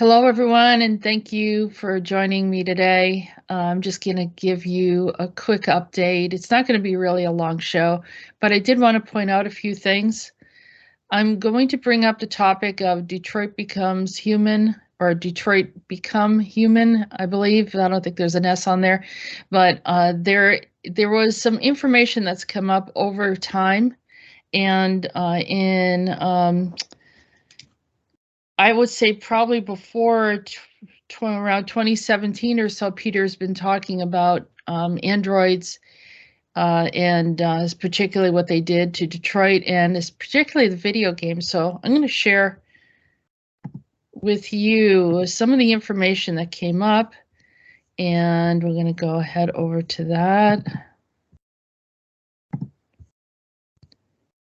Hello, everyone, and thank you for joining me today. I'm just going to give you a quick update. It's not going to be really a long show, but I did want to point out a few things. I'm going to bring up the topic of Detroit becomes human, or Detroit become human, I believe. I don't think there's an S on there, but there was some information that's come up over time, and I would say probably before around 2017 or so, Peter's been talking about androids and particularly what they did to Detroit, and particularly the video game. So I'm going to share with you some of the information that came up, and we're going to go ahead over to that.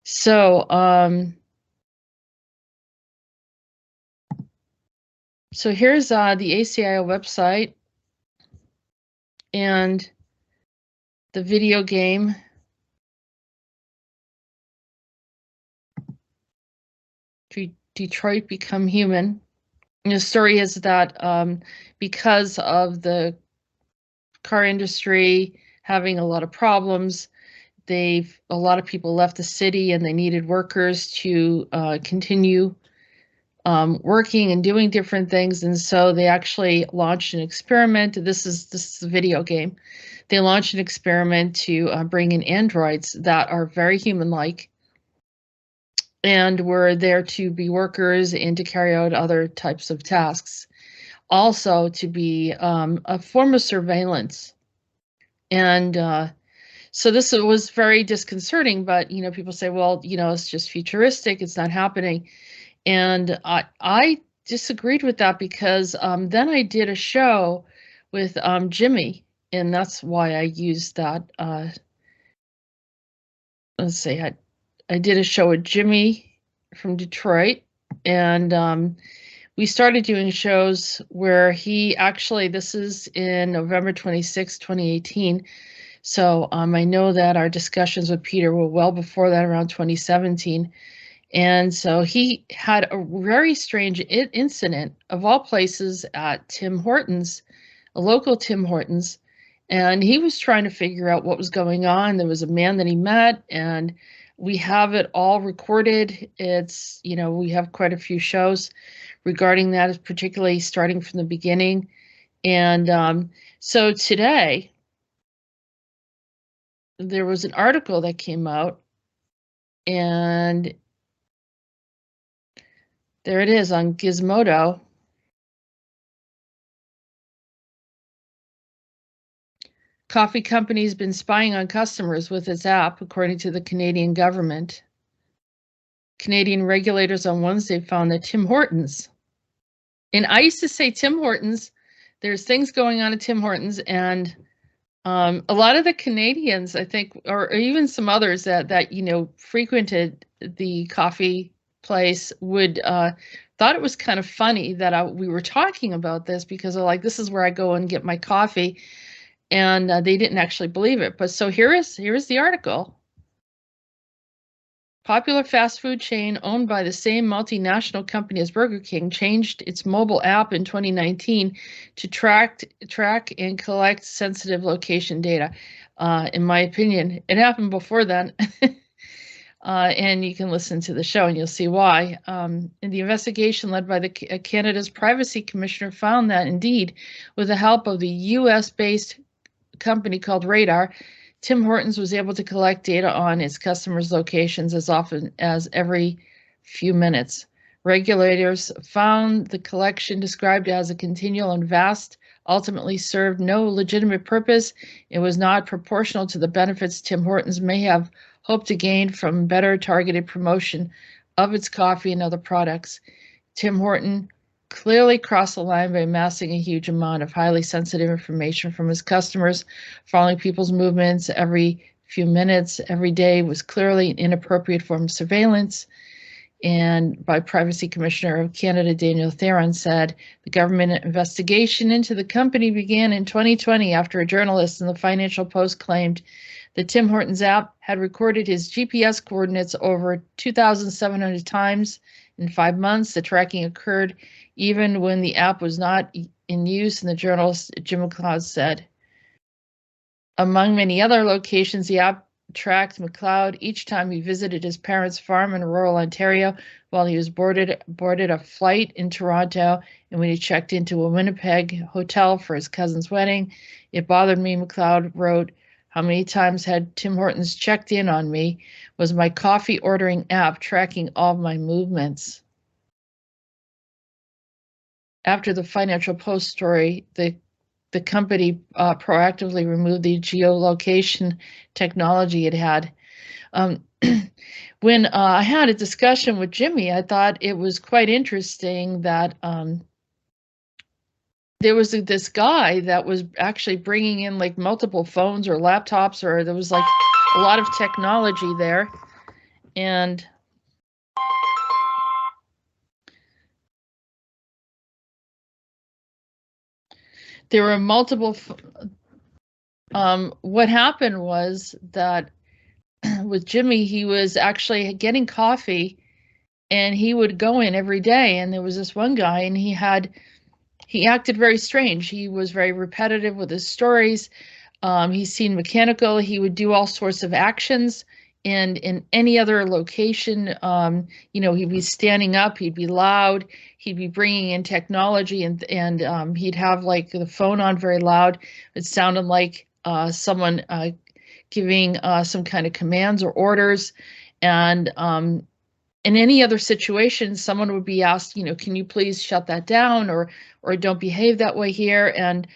So, so here's the ACIO website and the video game. Detroit Become Human. And the story is that because of the car industry having a lot of problems, a lot of people left the city and they needed workers to continue working and doing different things. And so they actually launched an experiment. This is a video game. They launched an experiment to bring in androids that are very human-like and were there to be workers and to carry out other types of tasks. Also to be a form of surveillance. And so this was very disconcerting, but, people say, well, it's just futuristic, it's not happening. And I disagreed with that because then I did a show with Jimi, and that's why I used that. Let's see, I did a show with Jimi from Detroit, and we started doing shows where he actually, this is in November 26, 2018. So I know that our discussions with Peter were well before that, around 2017. And so he had a very strange incident, of all places, at Tim Hortons, a local Tim Hortons. And he was trying to figure out what was going on. There was a man that he met, and we have it all recorded. It's, we have quite a few shows regarding that, particularly starting from the beginning. And so today, there was an article that came out, and there it is on Gizmodo. Coffee company's been spying on customers with its app, according to the Canadian government. Canadian regulators on Wednesday found that Tim Hortons, and I used to say Tim Hortons, there's things going on at Tim Hortons, and a lot of the Canadians, I think, or even some others that frequented the coffee place would thought it was kind of funny that we were talking about this, because they're like, this is where I go and get my coffee. And they didn't actually believe it. But so here is the article. Popular fast food chain owned by the same multinational company as Burger King changed its mobile app in 2019 to track and collect sensitive location data. In my opinion, it happened before then. And you can listen to the show and you'll see why. And the investigation led by Canada's Privacy Commissioner found that, indeed, with the help of the US-based company called Radar, Tim Hortons was able to collect data on its customers' locations as often as every few minutes. Regulators found the collection, described as a continual and vast, ultimately served no legitimate purpose. It was not proportional to the benefits Tim Hortons may have hoped to gain from better targeted promotion of its coffee and other products. Tim Horton clearly crossed the line by amassing a huge amount of highly sensitive information from his customers. Following people's movements every few minutes, every day, was clearly an inappropriate form of surveillance. And by Privacy Commissioner of Canada, Daniel Theron, said the government investigation into the company began in 2020 after a journalist in the Financial Post claimed the Tim Hortons app had recorded his GPS coordinates over 2,700 times In 5 months, the tracking occurred even when the app was not in use, and the journalist Jim McLeod said. Among many other locations, the app tracked McLeod each time he visited his parents' farm in rural Ontario, while he was boarded a flight in Toronto, and when he checked into a Winnipeg hotel for his cousin's wedding. It bothered me, McLeod wrote. How many times had Tim Hortons checked in on me? Was my coffee ordering app tracking all my movements? After the Financial Post story, the company proactively removed the geolocation technology it had. When I had a discussion with Jimi, I thought it was quite interesting that there was this guy that was actually bringing in like multiple phones or laptops, or there was like a lot of technology there. And there were multiple, what happened was that with Jimi, he was actually getting coffee and he would go in every day. And there was this one guy and he acted very strange. He was very repetitive with his stories. He seemed mechanical. He would do all sorts of actions. And in any other location, he'd be standing up, he'd be loud, he'd be bringing in technology, and he'd have like the phone on very loud. It sounded like someone giving some kind of commands or orders. And in any other situation, someone would be asked, can you please shut that down, or don't behave that way here. And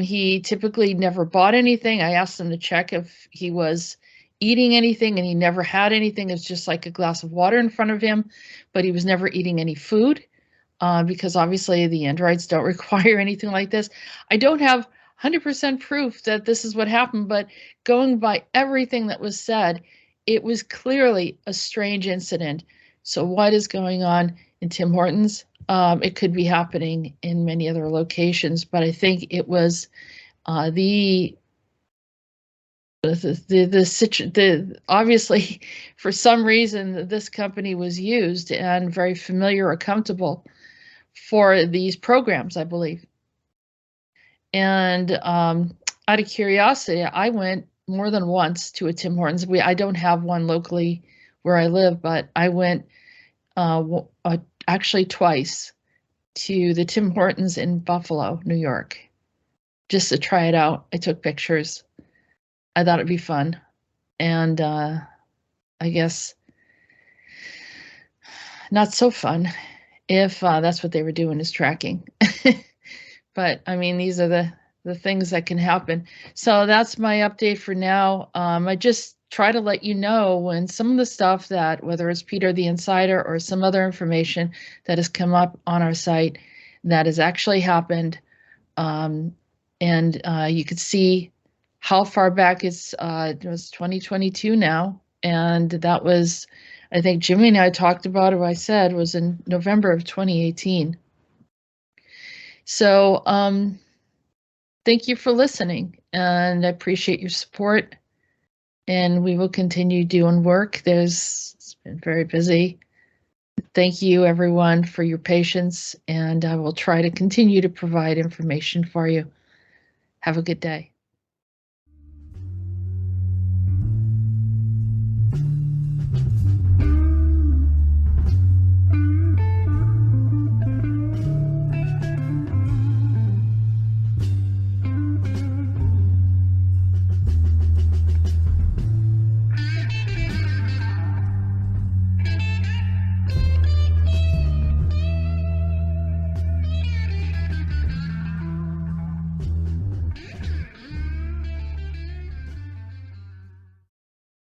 he typically never bought anything. I asked him to check if he was eating anything, and he never had anything. It's just like a glass of water in front of him, but he was never eating any food because obviously the androids don't require anything like this. I don't have 100% proof that this is what happened, but going by everything that was said, it was clearly a strange incident. So what is going on in Tim Hortons? It could be happening in many other locations, but I think it was obviously for some reason this company was used and very familiar or comfortable for these programs, I believe. And out of curiosity, I went more than once to a Tim Hortons. I don't have one locally where I live, but I went actually twice to the Tim Hortons in Buffalo, New York, just to try it out. I took pictures. I thought it'd be fun. And I guess not so fun if that's what they were doing, is tracking. But I mean, these are the things that can happen. So that's my update for now. I just try to let you know when some of the stuff that, whether it's Peter the Insider or some other information that has come up on our site that has actually happened. And you could see how far back it was 2022 now. And that was, I think Jimi and I talked about it, I said, was in November of 2018. So thank you for listening, and I appreciate your support. And we will continue doing work. It's been very busy. Thank you, everyone, for your patience, and I will try to continue to provide information for you. Have a good day.